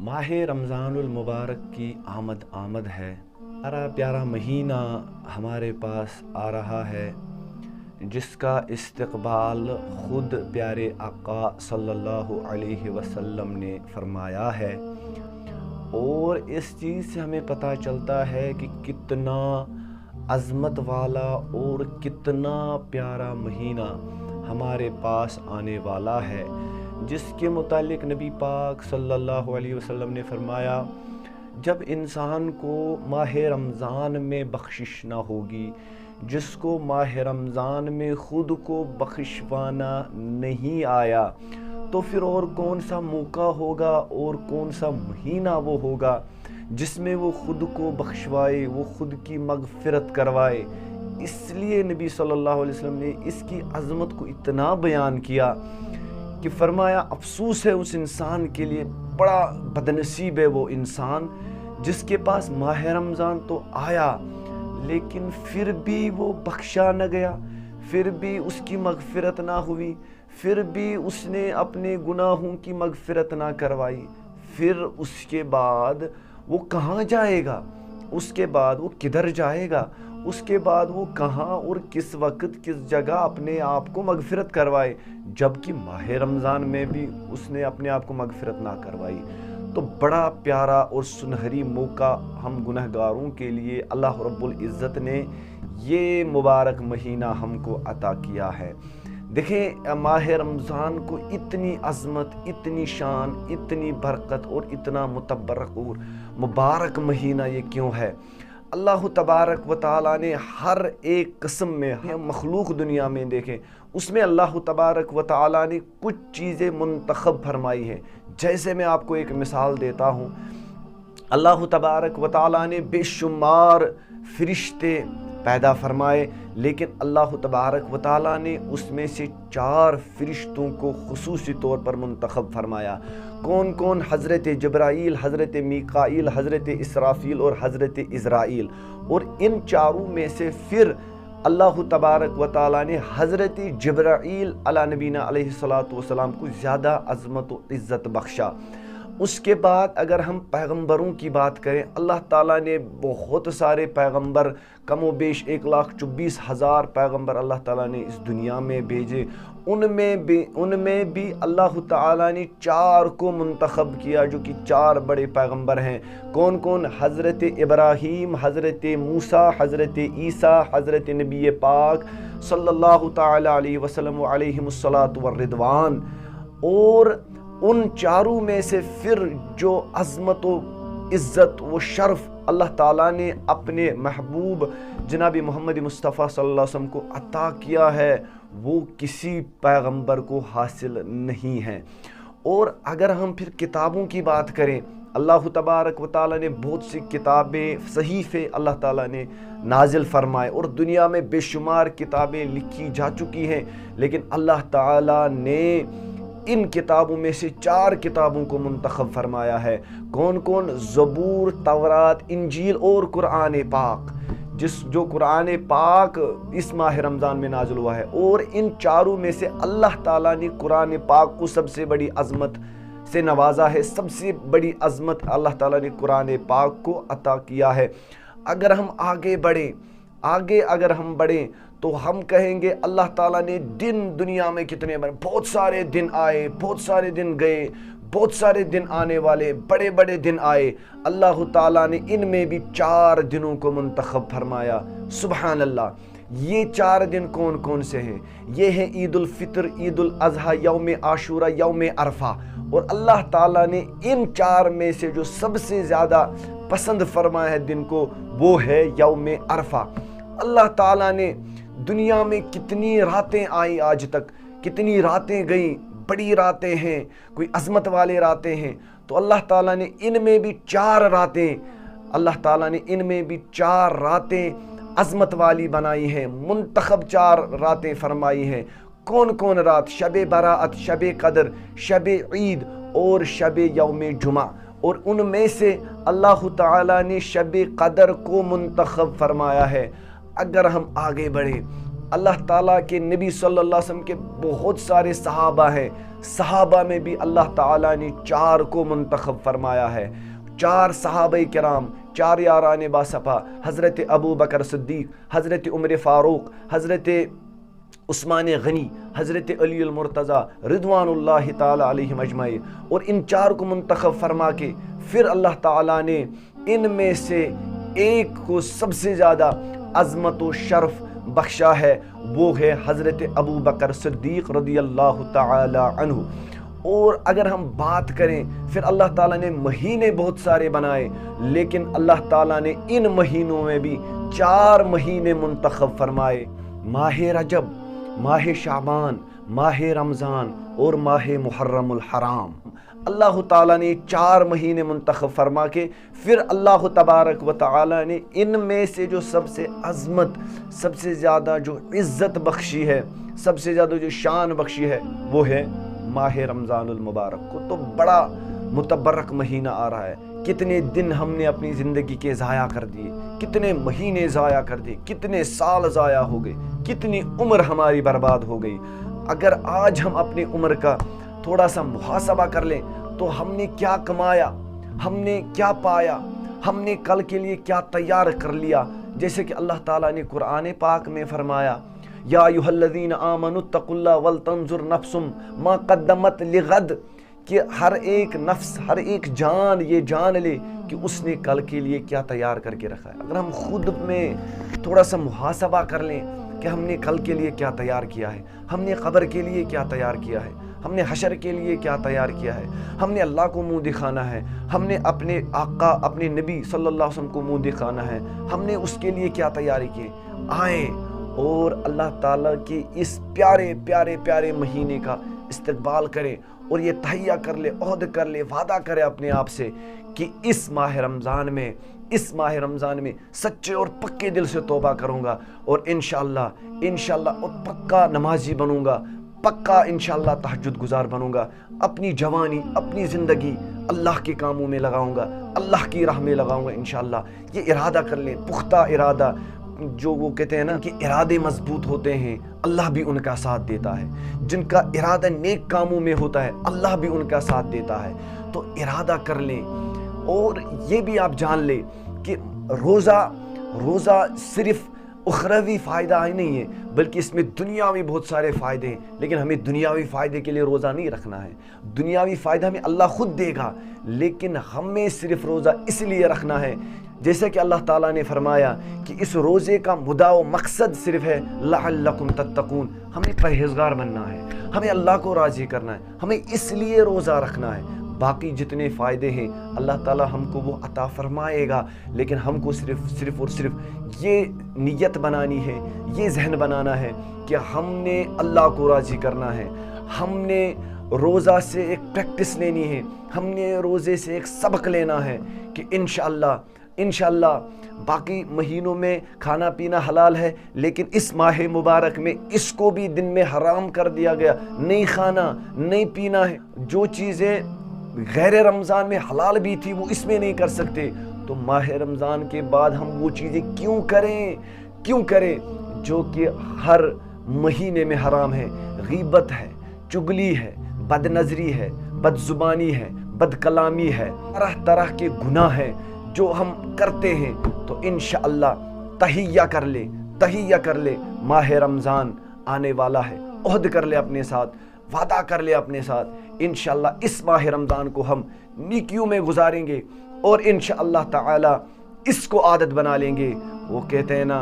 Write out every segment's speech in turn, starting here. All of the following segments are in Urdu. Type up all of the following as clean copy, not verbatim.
ماہ رمضان المبارک کی آمد ہے۔ پیارا پیارا مہینہ ہمارے پاس آ رہا ہے، جس کا استقبال خود پیارے آقا صلی اللہ علیہ وسلم نے فرمایا ہے، اور اس چیز سے ہمیں پتہ چلتا ہے کہ کتنا عظمت والا اور کتنا پیارا مہینہ ہمارے پاس آنے والا ہے، جس کے متعلق نبی پاک صلی اللہ علیہ وسلم نے فرمایا، جب انسان کو ماہ رمضان میں بخشش نہ ہوگی، جس کو ماہ رمضان میں خود کو بخشوانا نہیں آیا، تو پھر اور کون سا موقع ہوگا اور کون سا مہینہ وہ ہوگا جس میں وہ خود کو بخشوائے، وہ خود کی مغفرت کروائے۔ اس لیے نبی صلی اللہ علیہ وسلم نے اس کی عظمت کو اتنا بیان کیا کہ فرمایا افسوس ہے اس انسان کے لیے، بڑا بدنصیب ہے وہ انسان جس کے پاس ماہ رمضان تو آیا لیکن پھر بھی وہ بخشا نہ گیا، پھر بھی اس کی مغفرت نہ ہوئی، پھر بھی اس نے اپنے گناہوں کی مغفرت نہ کروائی۔ پھر اس کے بعد وہ کہاں جائے گا، اس کے بعد وہ کدھر جائے گا، اس کے بعد وہ کہاں اور کس وقت کس جگہ اپنے آپ کو مغفرت کروائے، جبکہ ماہ رمضان میں بھی اس نے اپنے آپ کو مغفرت نہ کروائی۔ تو بڑا پیارا اور سنہری موقع ہم گنہگاروں کے لیے اللہ رب العزت نے یہ مبارک مہینہ ہم کو عطا کیا ہے۔ دیکھیں ماہ رمضان کو اتنی عظمت، اتنی شان، اتنی برکت اور اتنا متبرک اور مبارک مہینہ یہ کیوں ہے؟ اللہ تبارک و تعالیٰ نے ہر ایک قسم میں مخلوق دنیا میں دیکھیں، اس میں اللہ تبارک و تعالیٰ نے کچھ چیزیں منتخب فرمائی ہیں۔ جیسے میں آپ کو ایک مثال دیتا ہوں، اللہ تبارک و تعالیٰ نے بے شمار فرشتے پیدا فرمائے، لیکن اللہ تبارک و تعالیٰ نے اس میں سے 4 فرشتوں کو خصوصی طور پر منتخب فرمایا۔ کون کون؟ حضرت جبرائیل، حضرت میکائیل، حضرت اسرافیل اور حضرت عزرائیل۔ اور ان 4 میں سے پھر اللہ تبارک و تعالیٰ نے حضرت جبرائیل علی نبینا علیہ الصلوۃ والسلام کو زیادہ عظمت و عزت بخشا۔ اس کے بعد اگر ہم پیغمبروں کی بات کریں، اللہ تعالیٰ نے بہت سارے پیغمبر، کم و بیش 1,24,000 پیغمبر اللہ تعالیٰ نے اس دنیا میں بھیجے۔ ان میں بھی اللہ تعالیٰ نے 4 کو منتخب کیا، جو کہ 4 بڑے پیغمبر ہیں۔ کون کون؟ حضرت ابراہیم، حضرت موسیٰ، حضرت عیسیٰ، حضرت نبی پاک صلی اللہ تعالیٰ علیہ وسلم علیہم الصلاۃ والرضوان۔ اور ان 4 میں سے پھر جو عظمت و عزت و شرف اللہ تعالیٰ نے اپنے محبوب جناب محمد مصطفیٰ صلی اللہ علیہ وسلم کو عطا کیا ہے، وہ کسی پیغمبر کو حاصل نہیں ہے۔ اور اگر ہم پھر کتابوں کی بات کریں، اللہ تبارک و تعالیٰ نے بہت سی کتابیں، صحیفے اللہ تعالیٰ نے نازل فرمائے، اور دنیا میں بے شمار کتابیں لکھی جا چکی ہیں، لیکن اللہ تعالیٰ نے ان کتابوں میں سے 4 کتابوں کو منتخب فرمایا ہے۔ کون کون؟ زبور، تورات، انجیل اور قرآن پاک، جو قرآن پاک اس ماہ رمضان میں نازل ہوا ہے۔ اور ان 4 میں سے اللہ تعالیٰ نے قرآن پاک کو سب سے بڑی عظمت سے نوازا ہے، سب سے بڑی عظمت اللہ تعالیٰ نے قرآن پاک کو عطا کیا ہے۔ اگر ہم آگے بڑھیں تو ہم کہیں گے اللہ تعالیٰ نے دن دنیا میں کتنے بڑے، بہت سارے دن آئے، بہت سارے دن گئے، بہت سارے دن آنے والے، بڑے بڑے دن آئے۔ اللہ تعالیٰ نے ان میں بھی 4 دنوں کو منتخب فرمایا۔ سبحان اللہ! یہ 4 دن کون کون سے ہیں؟ یہ ہیں عید الفطر، عید الاضحیٰ، یوم عاشوراء، یوم عرفہ۔ اور اللہ تعالیٰ نے ان 4 میں سے جو سب سے زیادہ پسند فرمایا ہے دن کو، وہ ہے یوم عرفہ۔ اللہ تعالیٰ نے دنیا میں کتنی راتیں آئیں، آج تک کتنی راتیں گئیں، بڑی راتیں ہیں، کوئی عظمت والے راتیں ہیں، تو اللہ تعالیٰ نے ان میں بھی 4 راتیں عظمت والی بنائی ہیں، منتخب 4 راتیں فرمائی ہیں۔ کون کون رات؟ شب برات، شب قدر، شب عید اور شب یوم جمعہ۔ اور ان میں سے اللہ تعالیٰ نے شب قدر کو منتخب فرمایا ہے۔ اگر ہم آگے بڑھیں اللہ تعالیٰ کے نبی صلی اللہ علیہ وسلم کے بہت سارے صحابہ ہیں، صحابہ میں بھی اللہ تعالیٰ نے 4 کو منتخب فرمایا ہے، 4 صحابہ کرام، 4 یاران باصفا، حضرت ابو بکر صدیق، حضرت عمر فاروق، حضرت عثمان غنی، حضرت علی المرتضیٰ رضوان اللہ تعالی علیہم اجمعین، اور ان 4 کو منتخب فرما کے پھر اللہ تعالیٰ نے ان میں سے ایک کو سب سے زیادہ عظمت و شرف بخشا ہے، وہ ہے حضرت ابو بکر صدیق رضی اللہ تعالی عنہ۔ اور اگر ہم بات کریں پھر اللہ تعالیٰ نے مہینے بہت سارے بنائے، لیکن اللہ تعالیٰ نے ان مہینوں میں بھی 4 مہینے منتخب فرمائے، ماہ رجب، ماہ شعبان، ماہ رمضان اور ماہ محرم الحرام۔ اللہ تعالیٰ نے 4 مہینے منتخب فرما کے پھر اللہ تبارک و تعالیٰ نے ان میں سے جو سب سے عظمت، سب سے زیادہ جو عزت بخشی ہے، سب سے زیادہ جو شان بخشی ہے، وہ ہے ماہ رمضان المبارک کو۔ تو بڑا متبرک مہینہ آ رہا ہے، کتنے دن ہم نے اپنی زندگی کے ضائع کر دیے، کتنے مہینے ضائع کر دیے، کتنے سال ضائع ہو گئے، کتنی عمر ہماری برباد ہو گئی۔ اگر آج ہم اپنی عمر کا تھوڑا سا محاسبہ کر لیں تو ہم نے کیا کمایا، ہم نے کیا پایا، ہم نے کل کے لیے کیا تیار کر لیا۔ جیسے کہ اللہ تعالیٰ نے قرآن پاک میں فرمایا، یا ایھا الذین آمنوا اتقوا اللہ ولتنظر نفس ما قدمت لغد، کہ ہر ایک نفس، ہر ایک جان یہ جان لے کہ اس نے کل کے لیے کیا تیار کر کے رکھا ہے۔ اگر ہم خود میں تھوڑا سا محاسبہ کر لیں کہ ہم نے کل کے لیے کیا تیار کیا ہے، ہم نے قبر کے لیے کیا تیار کیا ہے، ہم نے حشر کے لیے کیا تیار کیا ہے، ہم نے اللہ کو منہ دکھانا ہے، ہم نے اپنے آقا، اپنے نبی صلی اللہ علیہ وسلم کو منہ دکھانا ہے، ہم نے اس کے لیے کیا تیاری کی۔ آئیں اور اللہ تعالیٰ کے اس پیارے پیارے پیارے مہینے کا استقبال کریں اور یہ تہیہ کر لے، عہد کر لے، وعدہ کرے اپنے آپ سے کہ اس ماہ رمضان میں سچے اور پکے دل سے توبہ کروں گا، اور انشاءاللہ اور پکا نمازی بنوں گا، پکا انشاءاللہ تہجد گزار بنوں گا، اپنی جوانی، اپنی زندگی اللہ کے کاموں میں لگاؤں گا، اللہ کی راہ میں لگاؤں گا انشاءاللہ۔ یہ ارادہ کر لیں، پختہ ارادہ، جو وہ کہتے ہیں نا کہ ارادے مضبوط ہوتے ہیں، اللہ بھی ان کا ساتھ دیتا ہے۔ جن کا ارادہ نیک کاموں میں ہوتا ہے، اللہ بھی ان کا ساتھ دیتا ہے۔ تو ارادہ کر لیں، اور یہ بھی آپ جان لیں کہ روزہ صرف اخروی فائدہ ہی نہیں ہے، بلکہ اس میں دنیاوی بہت سارے فائدے ہیں، لیکن ہمیں دنیاوی فائدے کے لیے روزہ نہیں رکھنا ہے۔ دنیاوی فائدہ ہمیں اللہ خود دے گا، لیکن ہمیں صرف روزہ اس لیے رکھنا ہے، جیسے کہ اللہ تعالیٰ نے فرمایا کہ اس روزے کا مدعا و مقصد صرف ہے لعلکم تتقون، ہمیں پرہیزگار بننا ہے، ہمیں اللہ کو راضی کرنا ہے، ہمیں اس لیے روزہ رکھنا ہے۔ باقی جتنے فائدے ہیں اللہ تعالیٰ ہم کو وہ عطا فرمائے گا، لیکن ہم کو صرف اور صرف یہ نیت بنانی ہے، یہ ذہن بنانا ہے کہ ہم نے اللہ کو راضی کرنا ہے، ہم نے روزہ سے ایک پریکٹس لینی ہے، ہم نے روزے سے ایک سبق لینا ہے کہ انشاءاللہ باقی مہینوں میں کھانا پینا حلال ہے، لیکن اس ماہ مبارک میں اس کو بھی دن میں حرام کر دیا گیا، نہیں کھانا نہیں پینا ہے۔ جو چیزیں غیر رمضان میں حلال بھی تھی وہ اس میں نہیں کر سکتے، تو ماہ رمضان کے بعد ہم وہ چیزیں کیوں کریں جو کہ ہر مہینے میں حرام ہے۔ غیبت ہے، چگلی ہے، بد نظری ہے، بد زبانی ہے، بد کلامی ہے، طرح کے گناہ ہیں جو ہم کرتے ہیں۔ تو انشاءاللہ تہیہ کر لے، ماہ رمضان آنے والا ہے، عہد کر لے اپنے ساتھ، وعدہ کر لے اپنے ساتھ، انشاءاللہ اس ماہ رمضان کو ہم نیکیوں میں گزاریں گے، اور انشاءاللہ تعالی اس کو عادت بنا لیں گے۔ وہ کہتے ہیں نا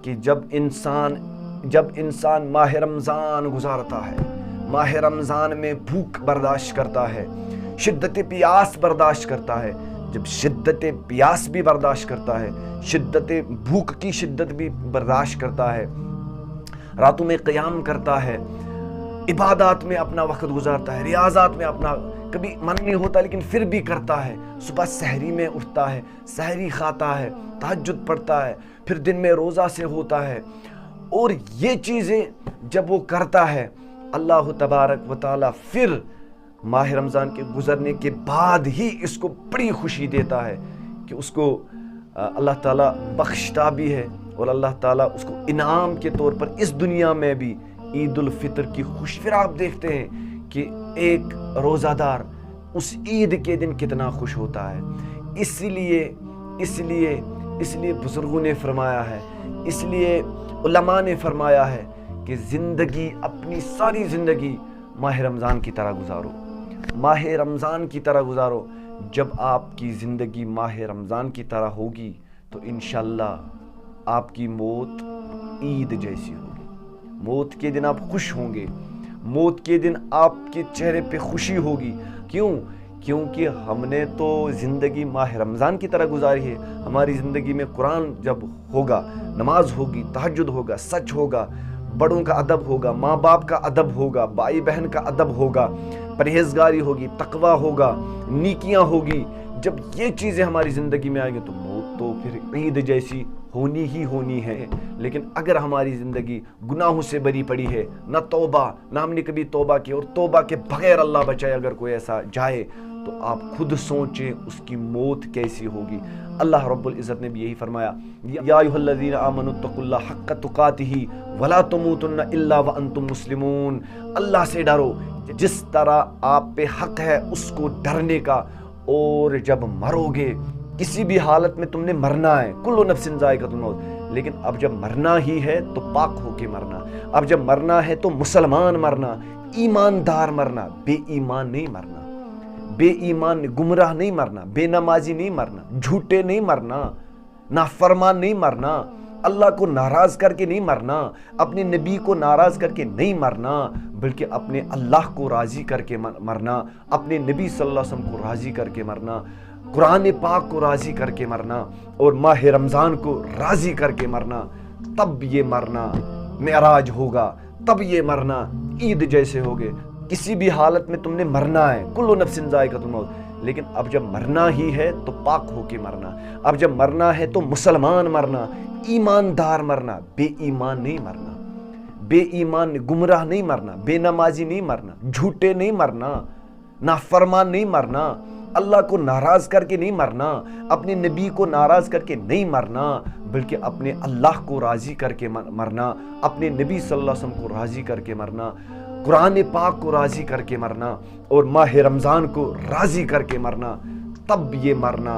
کہ جب انسان ماہ رمضان گزارتا ہے، ماہ رمضان میں بھوک برداشت کرتا ہے، شدت پیاس برداشت کرتا ہے، جب شدت پیاس بھی برداشت کرتا ہے، شدت بھوک کی شدت بھی برداشت کرتا ہے، راتوں میں قیام کرتا ہے، عبادات میں اپنا وقت گزارتا ہے، ریاضات میں اپنا، کبھی من نہیں ہوتا لیکن پھر بھی کرتا ہے، صبح سحری میں اٹھتا ہے، سحری کھاتا ہے، تہجد پڑھتا ہے، پھر دن میں روزہ سے ہوتا ہے، اور یہ چیزیں جب وہ کرتا ہے اللہ تبارک و تعالی پھر ماہ رمضان کے گزرنے کے بعد ہی اس کو بڑی خوشی دیتا ہے کہ اس کو اللہ تعالیٰ بخشتا بھی ہے، اور اللہ تعالیٰ اس کو انعام کے طور پر اس دنیا میں بھی عید الفطر کی خوش، پھر آپ دیکھتے ہیں کہ ایک روزہ دار اس عید کے دن کتنا خوش ہوتا ہے۔ اس لیے بزرگوں نے فرمایا ہے، اس لیے علماء نے فرمایا ہے کہ زندگی، اپنی ساری زندگی ماہ رمضان کی طرح گزارو، ماہ رمضان کی طرح گزارو۔ جب آپ کی زندگی ماہ رمضان کی طرح ہوگی تو انشاءاللہ آپ کی موت عید جیسی ہوگی، موت کے دن آپ خوش ہوں گے، موت کے دن آپ کے چہرے پہ خوشی ہوگی۔ کیونکہ ہم نے تو زندگی ماہ رمضان کی طرح گزاری ہے۔ ہماری زندگی میں قرآن جب ہوگا، نماز ہوگی، تہجد ہوگا، سچ ہوگا، بڑوں کا ادب ہوگا، ماں باپ کا ادب ہوگا، بھائی بہن کا ادب ہوگا، پرہیزگاری ہوگی، تقوی ہوگا، نیکیاں ہوگی۔ جب یہ چیزیں ہماری زندگی میں آئیں گی تو موت تو پھر عید جیسی ہونی ہی ہونی ہے۔ لیکن اگر ہماری زندگی گناہوں سے بری پڑی ہے، نہ توبہ، نہ ہم نے کبھی توبہ کی، اور توبہ کے بغیر اللہ بچائے اگر کوئی ایسا جائے تو آپ خود سوچیں اس کی موت کیسی ہوگی۔ اللہ رب العزت نے بھی یہی فرمایا، یا ایھا الذین آمنوا اتقوا اللہ حق تقاتہ ولا تموتن الا وانتم مسلمون۔ اللہ سے ڈرو جس طرح آپ پہ حق ہے اس کو ڈرنے کا، اور جب مرو گے کسی بھی حالت میں تم نے مرنا ہے، کل نفس ذائقۃ الموت، لیکن اب جب مرنا ہی ہے تو پاک ہو کے مرنا، اب جب مرنا ہے تو مسلمان مرنا، ایماندار مرنا، بے ایمان نہیں مرنا، بے ایمان گمراہ نہیں مرنا، بے نمازی نہیں مرنا، جھوٹے نہیں مرنا، نافرمان نہیں مرنا، اللہ کو ناراض کر کے نہیں مرنا، اپنے نبی کو ناراض کر کے نہیں مرنا، بلکہ اپنے اللہ کو راضی کر کے مرنا، اپنے نبی صلی اللہ علیہ وسلم کو راضی کر کے مرنا، قرآن پاک کو راضی کر کے مرنا، اور ماہ رمضان کو راضی کر کے مرنا۔ تب یہ مرنا معراج ہوگا، تب یہ مرنا عید جیسے ہوگے۔ کسی بھی حالت میں تم نے مرنا ہے، کل نفس ذائقۃ الموت، لیکن اب جب مرنا ہی ہے تو پاک ہو کے مرنا، اب جب مرنا ہے تو مسلمان مرنا، ایماندار مرنا، بے ایمان نہیں مرنا، بے ایمان گمراہ نہیں مرنا، بے نمازی نہیں مرنا، جھوٹے نہیں مرنا، نافرمان نہیں مرنا، اللہ کو ناراض کر کے نہیں مرنا، اپنے نبی کو ناراض کر کے نہیں مرنا، بلکہ اپنے اللہ کو راضی کر کے مرنا، اپنے نبی صلی اللہ علیہ وسلم کو راضی کر کے مرنا، قرآن پاک کو راضی کر کے مرنا، اور ماہ رمضان کو راضی کر کے مرنا۔ تب یہ مرنا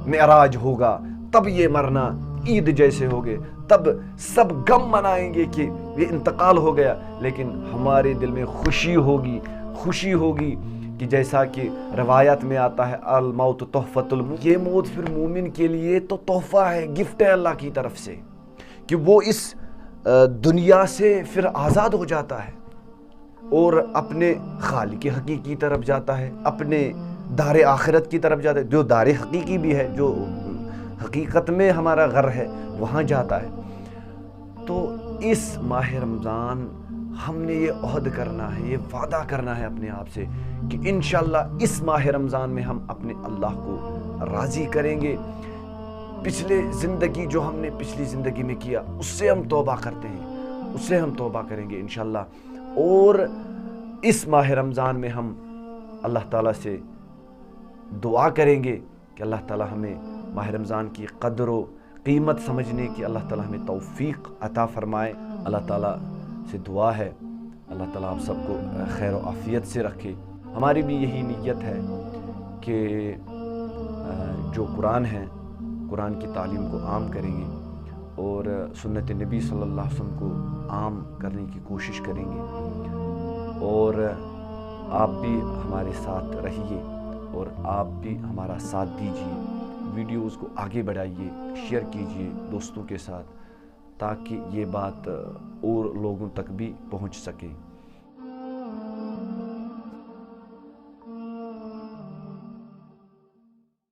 معراج ہوگا، تب یہ مرنا عید جیسے ہوگے، تب سب غم منائیں گے کہ یہ انتقال ہو گیا، لیکن ہمارے دل میں خوشی ہوگی کہ جیسا کہ روایت میں آتا ہے، الموت تحفۃ المومن، یہ موت پھر مومن کے لیے تو تحفہ ہے، گفٹ ہے اللہ کی طرف سے، کہ وہ اس دنیا سے پھر آزاد ہو جاتا ہے اور اپنے خالق حقیقی کی طرف جاتا ہے، اپنے دار آخرت کی طرف جاتا ہے، جو دار حقیقی بھی ہے، جو حقیقت میں ہمارا گھر ہے، وہاں جاتا ہے۔ تو اس ماہ رمضان ہم نے یہ عہد کرنا ہے، یہ وعدہ کرنا ہے اپنے آپ سے کہ انشاءاللہ اس ماہ رمضان میں ہم اپنے اللہ کو راضی کریں گے۔ پچھلی زندگی میں کیا اس سے ہم توبہ کرتے ہیں، اس سے ہم توبہ کریں گے انشاءاللہ، اور اس ماہ رمضان میں ہم اللہ تعالیٰ سے دعا کریں گے کہ اللہ تعالیٰ ہمیں ماہ رمضان کی قدر و قیمت سمجھنے کی اللہ تعالیٰ ہمیں توفیق عطا فرمائے۔ اللہ تعالیٰ سے دعا ہے اللہ تعالیٰ آپ سب کو خیر و عافیت سے رکھے۔ ہماری بھی یہی نیت ہے کہ جو قرآن ہے، قرآن کی تعلیم کو عام کریں گے اور سنت نبی صلی اللہ علیہ وسلم کو عام کرنے کی کوشش کریں گے، اور آپ بھی ہمارے ساتھ رہیے اور آپ بھی ہمارا ساتھ دیجیے، ویڈیوز کو آگے بڑھائیے، شیئر کیجیے دوستوں کے ساتھ تاکہ یہ بات اور لوگوں تک بھی پہنچ سکے۔